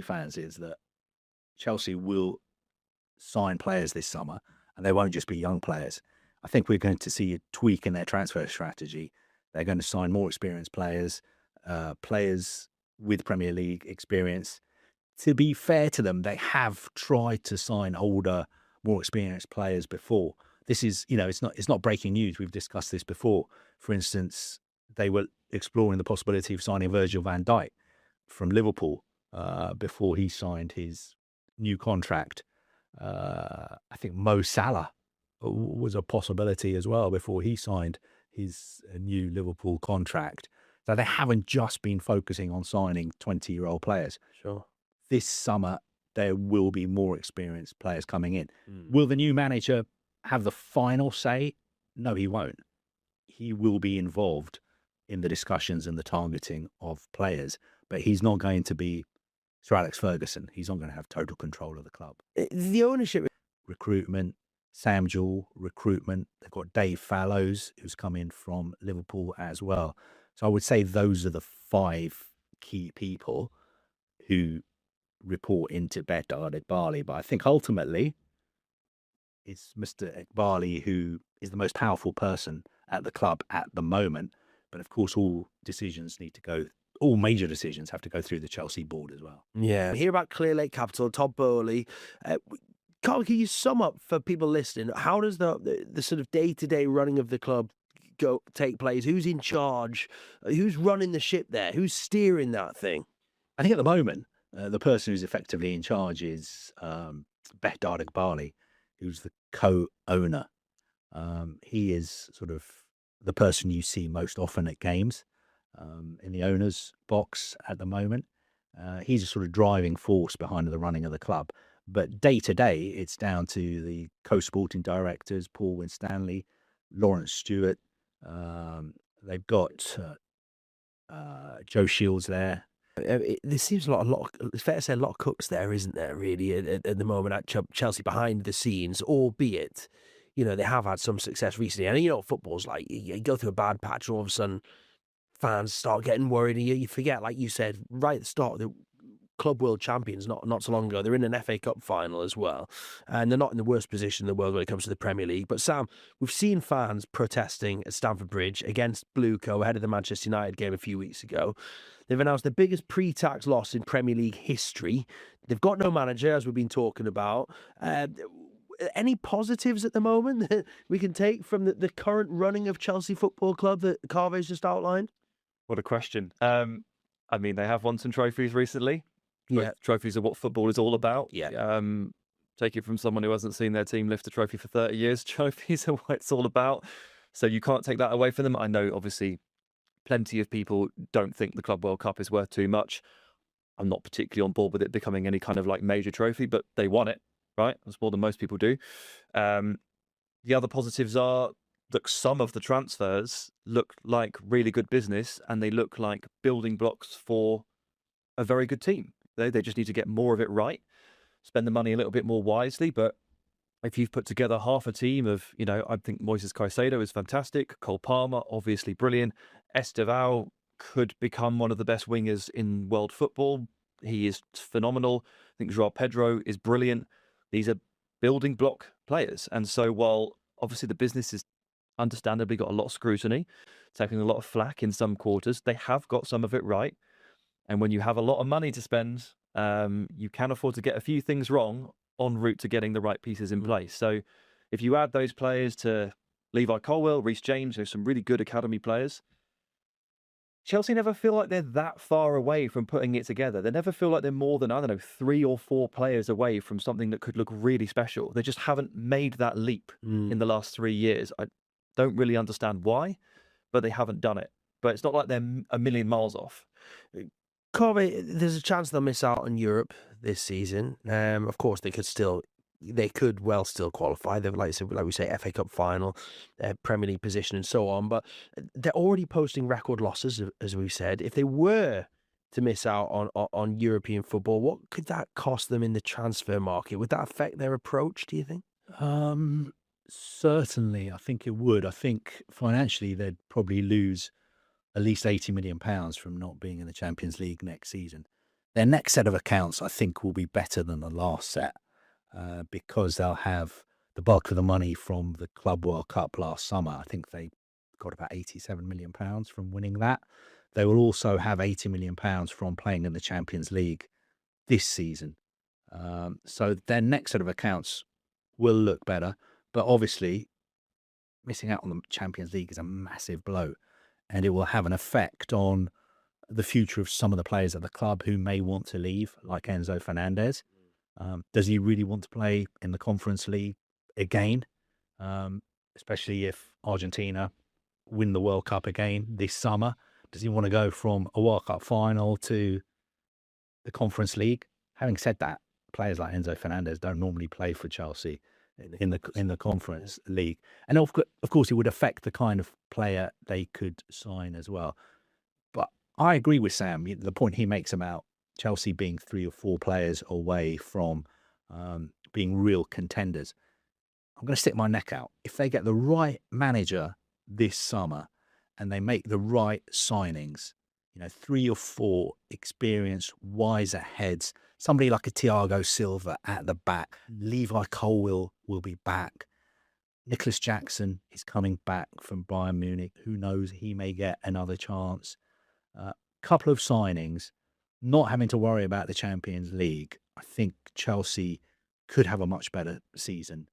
fans is that Chelsea will sign players this summer, and they won't just be young players. I think we're going to see a tweak in their transfer strategy. They're going to sign more experienced players, players with Premier League experience. To be fair to them, they have tried to sign older, more experienced players before. This is, it's not breaking news. We've discussed this before. For instance, they were exploring the possibility of signing Virgil van Dijk from Liverpool before he signed his new contract. I think Mo Salah was a possibility as well before he signed his new Liverpool contract. So they haven't just been focusing on signing 20-year-old players. Sure. This summer, there will be more experienced players coming in. Mm. Will the new manager have the final say? No, he won't. He will be involved in the discussions and the targeting of players, but he's not going to be Sir Alex Ferguson. He's not going to have total control of the club. The ownership. Recruitment, Sam Jewell, recruitment. They've got Dave Fallows, who's come in from Liverpool as well. So I would say those are the 5 key people who report into Bedard Eghbali. But I think ultimately it's Mr. Eghbali who is the most powerful person at the club at the moment. But of course, all major decisions have to go through the Chelsea board as well. Yeah. We hear about Clear Lake Capital, Todd Bowley. Carl, can you sum up for people listening? How does the sort of day-to-day running of the club take place? Who's in charge? Who's running the ship there? Who's steering that thing? I think at the moment, the person who's effectively in charge is Bedard Eghbali, who's the co-owner. He is sort of the person you see most often at games in the owner's box at the moment. He's a sort of driving force behind the running of the club. But day to day, it's down to the co-sporting directors, Paul Winstanley, Lawrence Stewart. They've got Joe Shields there. There seems a lot. It's fair to say a lot of cooks there, isn't there? Really, at the moment at Chelsea behind the scenes, albeit they have had some success recently. And football's like you go through a bad patch, and all of a sudden fans start getting worried, and you forget, like you said right at the start, the club world champions not so long ago. They're in an FA Cup final as well, and they're not in the worst position in the world when it comes to the Premier League. But Sam, we've seen fans protesting at Stamford Bridge against Blueco ahead of the Manchester United game a few weeks ago. They've announced the biggest pre-tax loss in Premier League history. They've got no manager, as we've been talking about. Any positives at the moment that we can take from the current running of Chelsea Football Club that Carve's just outlined? What a question. I mean, they have won some trophies recently. Yeah. Trophies are what football is all about. Yeah. Take it from someone who hasn't seen their team lift a trophy for 30 years. Trophies are what it's all about. So you can't take that away from them. I know, obviously, plenty of people don't think the Club World Cup is worth too much. I'm not particularly on board with it becoming any kind of like major trophy, but they won it, right? That's more than most people do. The other positives are that some of the transfers look like really good business, and they look like building blocks for a very good team. They just need to get more of it right, spend the money a little bit more wisely. But if you've put together half a team of, I think Moises Caicedo is fantastic. Cole Palmer, obviously brilliant. Esteval could become one of the best wingers in world football. He is phenomenal. I think João Pedro is brilliant. These are building block players. And so while obviously the business has understandably got a lot of scrutiny, taking a lot of flack in some quarters, they have got some of it right. And when you have a lot of money to spend, you can afford to get a few things wrong en route to getting the right pieces in place. So if you add those players to Levi Colwill, Reece James, there's some really good academy players. Chelsea never feel like they're that far away from putting it together. They never feel like they're more than, 3 or 4 players away from something that could look really special. They just haven't made that leap in the last 3 years. I don't really understand why, but they haven't done it. But it's not like they're a million miles off. Corby, there's a chance they'll miss out on Europe this season. Of course, they could well still qualify. They've, like we say, FA Cup final, Premier League position, and so on. But they're already posting record losses, as we've said. If they were to miss out on European football, what could that cost them in the transfer market? Would that affect their approach, do you think? Certainly, I think it would. I think financially they'd probably lose at least £80 million from not being in the Champions League next season. Their next set of accounts, I think, will be better than the last set because they'll have the bulk of the money from the Club World Cup last summer. I think they got about £87 million from winning that. They will also have £80 million from playing in the Champions League this season. So their next set of accounts will look better. But obviously, missing out on the Champions League is a massive blow. And it will have an effect on the future of some of the players at the club who may want to leave, like Enzo Fernández. Does he really want to play in the Conference League again? Especially if Argentina win the World Cup again this summer. Does he want to go from a World Cup final to the Conference League? Having said that, players like Enzo Fernández don't normally play for Chelsea in the Conference League. And of course, it would affect the kind of player they could sign as well. But I agree with Sam, the point he makes about Chelsea being 3 or 4 players away from being real contenders. I'm going to stick my neck out. If they get the right manager this summer and they make the right signings, 3 or 4 experienced, wiser heads, somebody like a Thiago Silva at the back, Levi Colwill will be back. Nicholas Jackson is coming back from Bayern Munich. Who knows? He may get another chance. Couple of signings, not having to worry about the Champions League. I think Chelsea could have a much better season